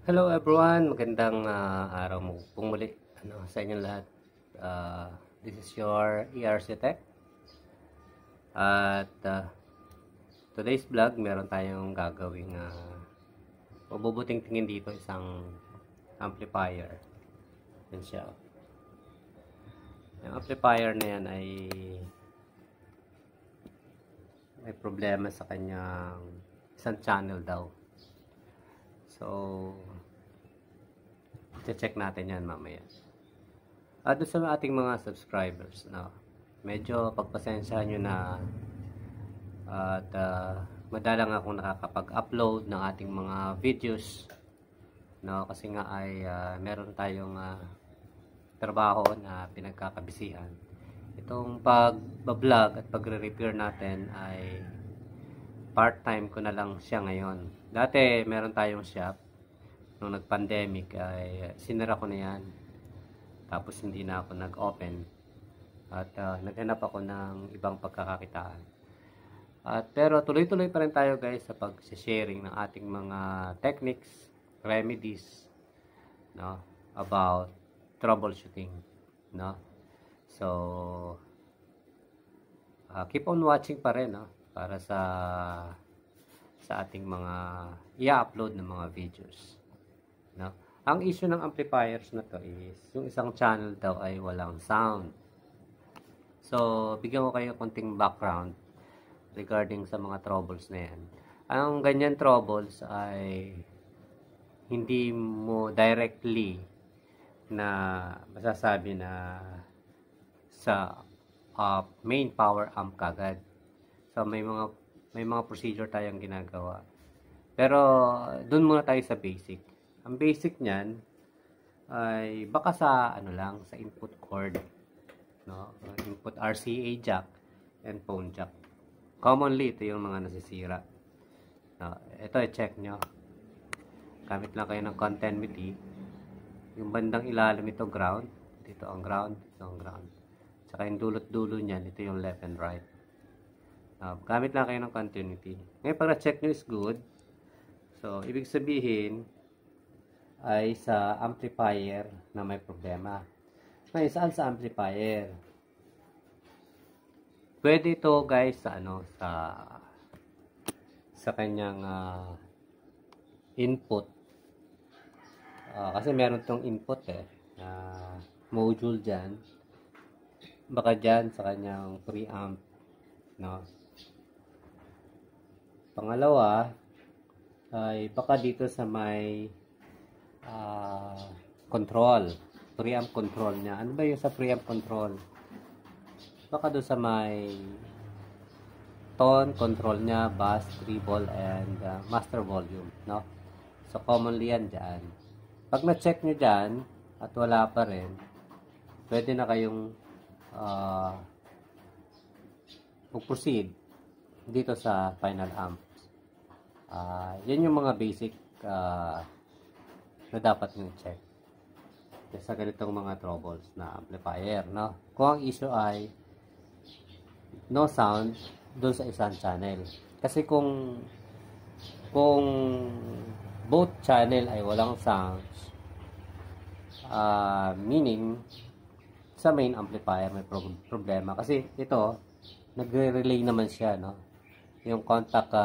Hello everyone, magandang araw mo pong muli sa inyong lahat. This is your ERC Tech at today's vlog meron tayong gagawing mabubuting tingin dito, isang amplifier. Yan siya. Yung amplifier na yan ay may problema sa kanyang isang channel daw. So check natin yan mamaya. At doon sa ating mga subscribers, no, medyo pagpasensyahan nyo na at madalang akong nakakapag-upload ng ating mga videos, no, kasi nga ay meron tayong trabaho na pinagkakabisihan. Itong pag-vlog at pagre-repair natin ay part-time ko na lang siya ngayon. Dati meron tayong shop. Nung nag-pandemic ay sinara ko na yan, tapos hindi na ako nag-open at naghanap ako ng ibang pagkakakitaan. Pero tuloy-tuloy pa rin tayo guys sa pag-sharing ng ating mga techniques, remedies, no, about troubleshooting, no. So keep on watching pa rin, no, para sa ating mga i-upload ng mga videos. No? Ang issue ng amplifiers na to is yung isang channel daw ay walang sound. So, bigyan ko kayo konting background regarding sa mga troubles na yan. Ang ganyan troubles ay hindi mo directly na masasabi na sa main power amp kagad. So, may mga procedure tayong ginagawa. Pero, dun muna tayo sa basic. Ang basic niyan ay baka sa sa input cord, no? Input RCA jack and phone jack. Commonly ito yung mga nasisira. No, ito i-check nyo. Gamit lang kayo ng continuity. Yung bandang ilalim ito ground, dito ang ground, ito ang ground. Saka yung dulot-dulo niyan, ito yung left and right. Gamit lang kayo ng continuity. Ngayon pag na-check nyo is good. So, ibig sabihin ay sa amplifier na may problema. Ngayon, saan sa amplifier? Pwede ito guys sa sa kanyang input. Kasi meron tong input module dyan. Baka dyan sa kanyang preamp, no? Pangalawa ay baka dito sa may control, preamp control niya. Ano ba yung sa preamp control? Baka doon sa may tone control niya, bass, treble, and master volume, no? So commonly yan dyan. Pag na-check nyo dyan at wala pa rin, pwede na kayong mag-proceed dito sa final amp. Yan yung mga basic na dapat nyo check sa ganitong mga troubles na amplifier, no? Kung ang issue ay no sound doon sa isang channel. Kasi kung both channel ay walang sounds, meaning sa main amplifier may problema. Kasi ito, nagre-relay naman siya, no? Yung contact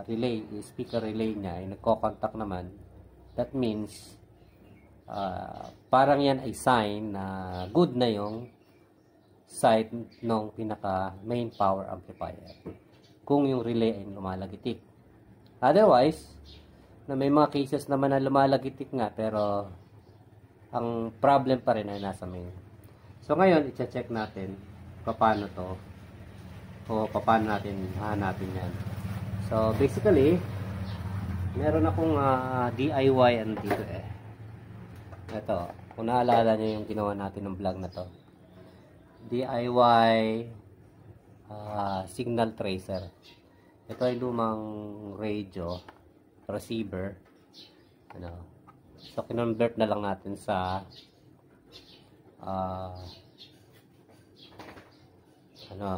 relay, speaker relay niya ay nagko-contact naman. That means parang yan ay sign na good na yung side ng pinaka main power amplifier kung yung relay ay lumalagitik. Otherwise, na may mga cases naman na lumalagitik nga pero ang problem pa rin ay nasa main. So ngayon, i-check natin paano to o paano natin hahanapin yan. So basically, meron akong DIY dito Ito, kung naalala nyo yung ginawa natin ng vlog na to. DIY signal tracer. Ito ay lumang radio receiver. So, kinonvert na lang natin sa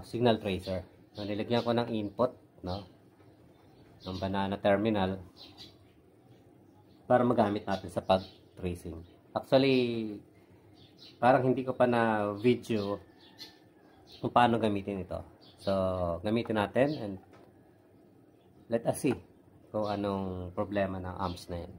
signal tracer. So, nilagyan ko ng input, no? Ng banana terminal. para magamit natin sa pag-tracing. Actually, parang hindi ko pa na video kung paano gamitin ito. So, gamitin natin and let us see kung anong problema ng amps na yan.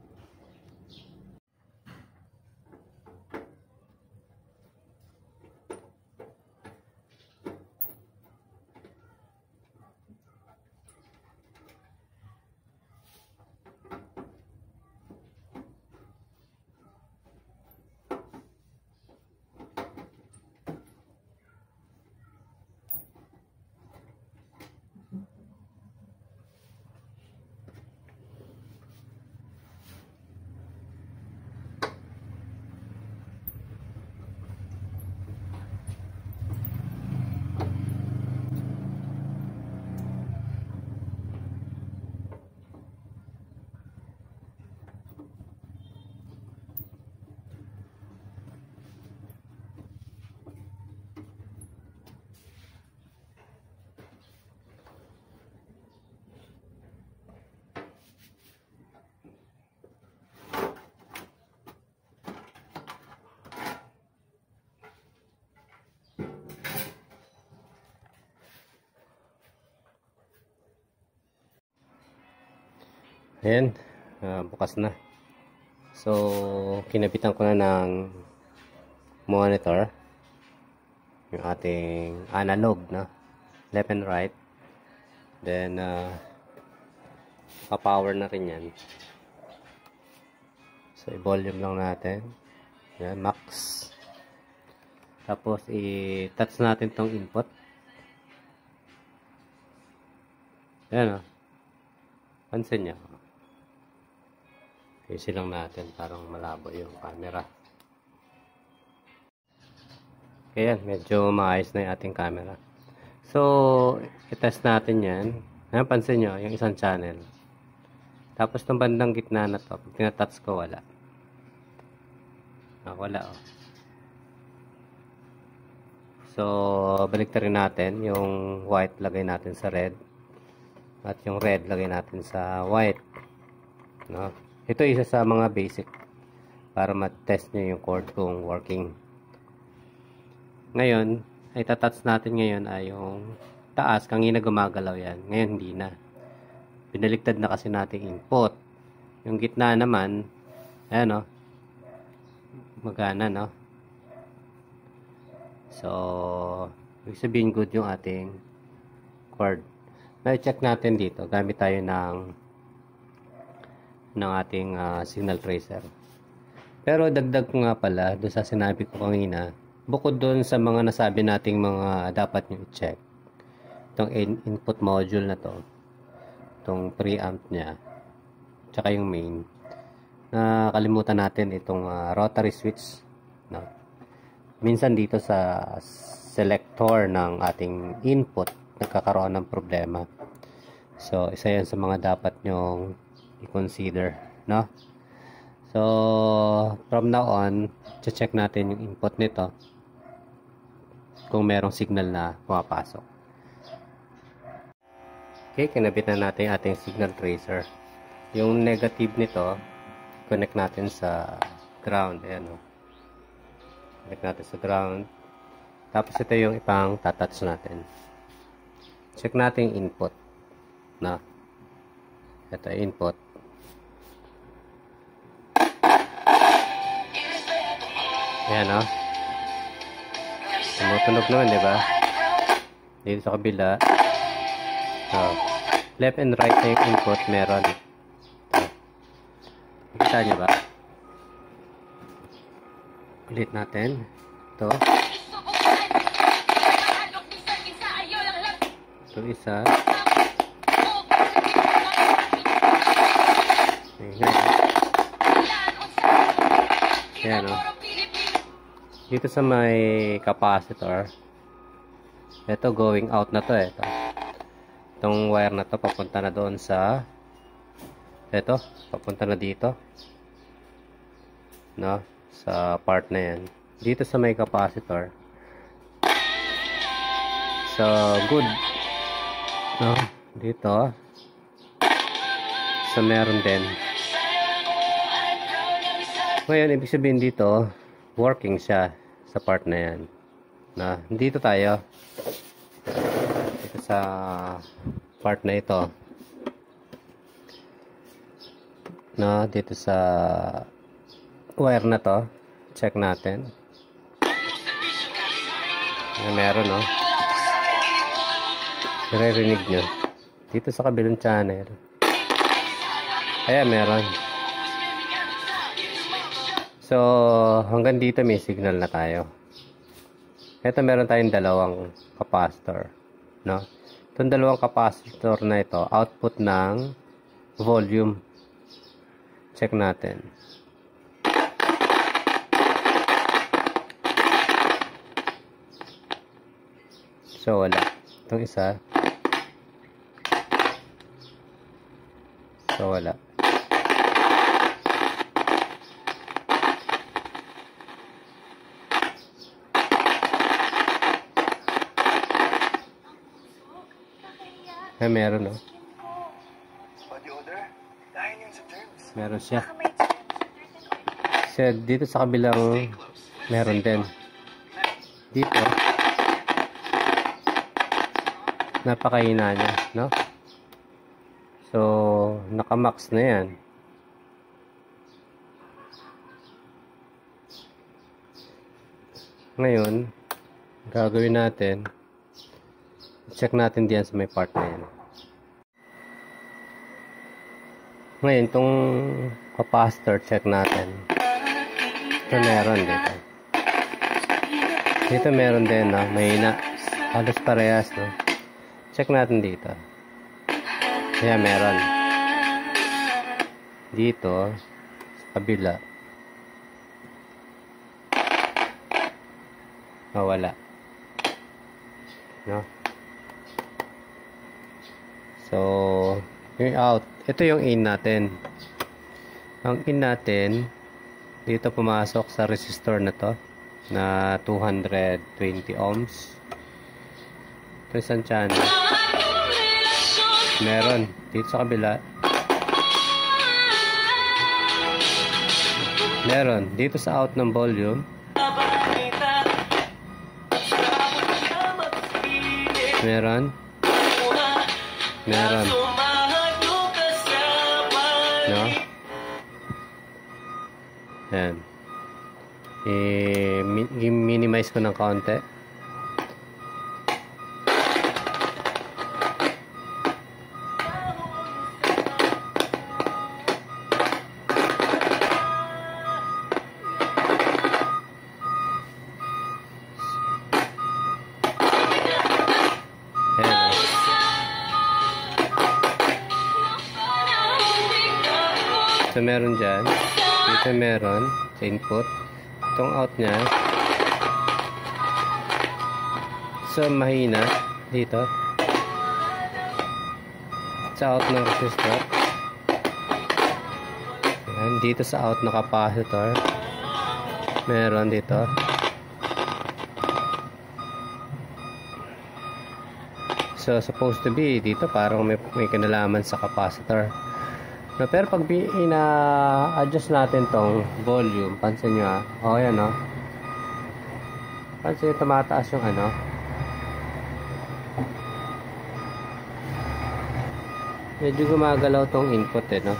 Ayan, bukas na. So, kinabitan ko na ng monitor. Yung ating analog, no? Left and right. Then, pa-power na rin yan. So, i-volume lang natin. Ayan, max. Tapos, i-touch natin tong input. Ayan, oh. Pansin niya. Kasi lang natin, parang malabo yung camera. Kaya medyo maayos na yung ating camera. So, i-test natin yan. Ayan, pansin nyo, yung isang channel. Tapos itong bandang gitna na to, pag tinatouch ko, wala. Wala, oh. So, balik rin natin. Yung white, lagay natin sa red. At yung red, lagay natin sa white. No? Ito isa sa mga basic para ma-test nyo yung chord kung working. Ngayon, ay tatouch natin ngayon ay yung taas. Kanina gumagalaw yan. Ngayon hindi na. Pinaligtad na kasi natin input. Yung gitna naman, ayan o. Magana, no? So, ibig sabihin good yung ating chord. Na-check natin dito. Gamit tayo ng ating signal tracer. Pero dagdag ko nga pala doon sa sinabi ko kanina, bukod doon sa mga nasabi nating mga dapat nyo i-check, itong input module na to, itong preamp nya, tsaka yung main, nakalimutan natin itong rotary switch, no? Minsan dito sa selector ng ating input nagkakaroon ng problema. So, isa yan sa mga dapat nyong i-consider, no? So, from now on, check natin yung input nito kung merong signal na pumapasok. Okay, kinabit na natin yung ating signal tracer. Yung negative nito, connect natin sa ground. Ayan, no? Connect natin sa ground. Tapos ito yung ipang tatouch natin. Check natin yung input, no? Ito yung input. Ayan, no? Tumutunog naman, diba? Dito sa kabila. Oh. Left and right na yung input meron. Nakita nyo ba? Ulit natin. Ito. Ito isa. Ayan, no? Dito sa may capacitor, ito going out na to, ito. Itong wire na to papunta na doon sa ito, papunta na dito, no, sa part na yan. Dito sa may capacitor, so good, no, dito so meron din Ngayon, ibig sabihin dito, working siya sa part na yan. Na, dito tayo. Dito sa part na ito. Na, dito sa wire na to. Check natin. Meron, no? Naririnig nyo. Dito sa kabilang channel. Ayan, meron. So, hanggang dito may signal na tayo. Ito, meron tayong dalawang capacitor. No? Itong dalawang capacitor na ito, output ng volume. Check natin. So, wala. Itong isa. So, wala. Ay, meron, no? Meron siya. Kasi dito sa kabilang meron din. Dito. Napakahina niya, no? So, naka-max na yan. Ngayon, gagawin natin, check natin diyan sa may part na yan. Ngayon, itong capacitor, check natin. Ito meron dito. Dito meron din, no? Mahina. Halos parehas, no? Check natin dito. Ayan, meron. Dito, sa kabila. Wala. No? So, yung out. Ito yung in natin. Ang in natin, dito pumasok sa resistor na to, na 220 ohms. Ito isang channel. Meron. Dito sa kabila. Meron. Dito sa out ng volume. Meron. Meron. No? Ayan. I-minimize ko ng kaunti. So, meron dyan. Dito meron sa input. Itong out niya. So, mahina. Dito. Sa out ng resistor. Ayan. Dito sa out na capacitor. Meron dito. So, supposed to be dito parang may kinalaman sa capacitor. No, pero pag ina-adjust natin tong volume, pansin nyo yan pansin nyo tumataas yung medyo gumagalaw tong input no.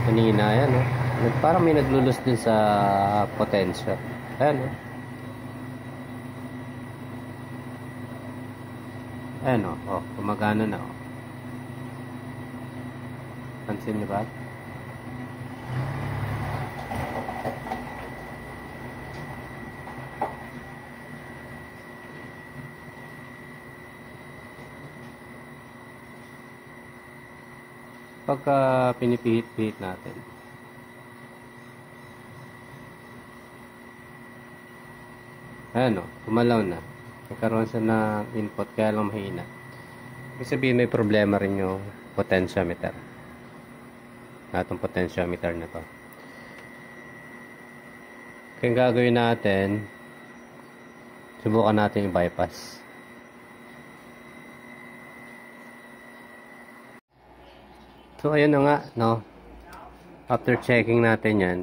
Kanina yan parang may naglulus din sa potensya. Ayan Ayan gumagana na Pansin niyo ba? Pagka pinipihit-pihit natin. Ayan kumalaw na. Nagkaroon siya ng input kaya lang mahina. Ibig sabihin may problema rin yung potentiometer. Itong potentiometer na to. Kaya gagawin natin, subukan natin i-bypass. So, ayun na nga, no? After checking natin yan,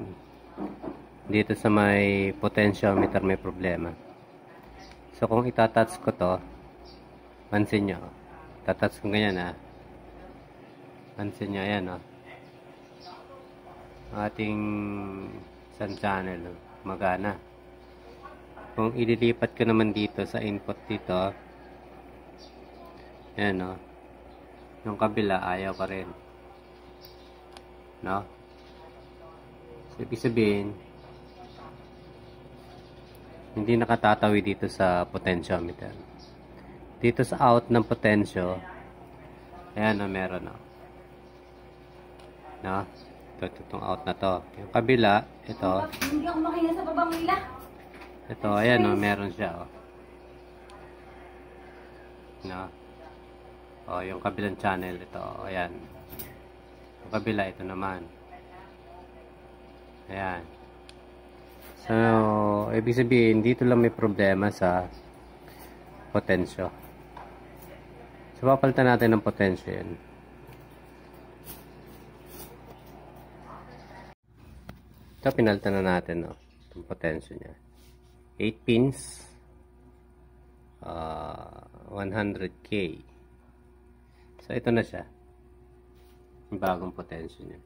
dito sa may potentiometer may problema. So, kung itatouch ko to, pansin nyo, tatouch ko ganyan, ha? Pansin nyo, ayan, no? Ating sun channel, no? Magana. Kung ililipat ko naman dito sa input dito, ayan, no? Yung kabila, ayaw pa rin. No? So, ibig sabihin, hindi nakatatawi dito sa potentiometer. Dito sa out ng potensyo, ayan na meron, no? No? Itong out na to. Yung kabila, ito. Hindi ako makina sa babang nila. Ito, ayan, no? Meron siya, oh. No? Oh, yung kabilang channel, ito, ayan. Yung kabila, ito naman. Ayan. So, ibig sabihin, dito lang may problema sa potensyo. So, papalitan natin ng potensyo yun. Ito, pinalitan na natin, no? Itong potensyo niya. 8 pins. 100K. So, ito na siya. Yung bagong potensyo niya.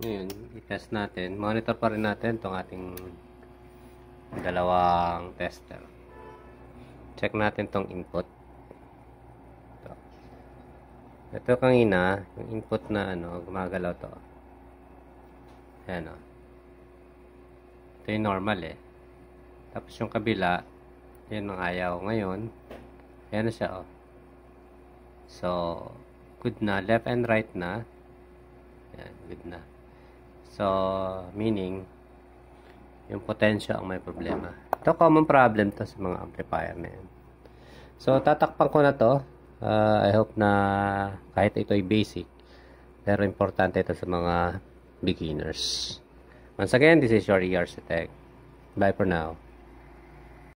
Ngayon, i-test natin. Monitor pa rin natin itong ating dalawang tester. Check natin itong input. Ito. Ito kanina, yung input na ano, gumagalaw to. Ayan, o. Ito yung normal, eh. Tapos yung kabila, yan ang ayaw. Ngayon, ayan na siya, o. So, good na. Left and right na. Ayan, good na. So, meaning, yung potensyo ang may problema. Ito, common problem to sa mga amplifier na yan. So, tatakpan ko na to. I hope na kahit ito ay basic, pero importante ito sa mga beginners. Once again, this is your ERC Tech. Bye for now.